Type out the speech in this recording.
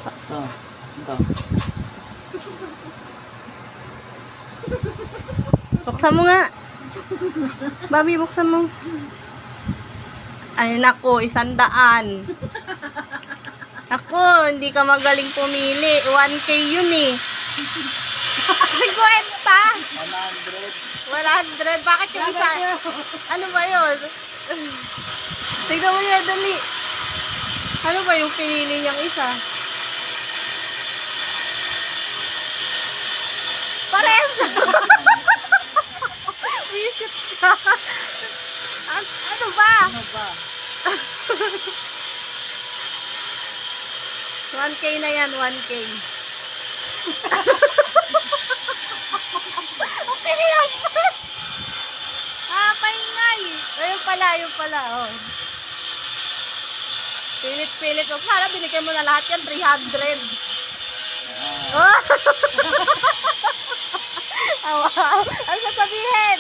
Ito. Ito. Buksan mo nga. Bobby, buksan mo. Ay, naku, 100. Ako, hindi ka magaling pumili. 1K yun eh. 50. 100. Bakit yung isa? Ano ba yun? Tignan mo yun, dali. Ano ba yung pinili niyang isa? Parehas na. Visit ka. Ano ba? Ano ba? 1K na yan, 1K. Okay yan. Paingay. Ayun pala, oh. Pilit-pilit. O, para binigay mo na lahat yan, 300. Oh. Awa. Ano sasabihin?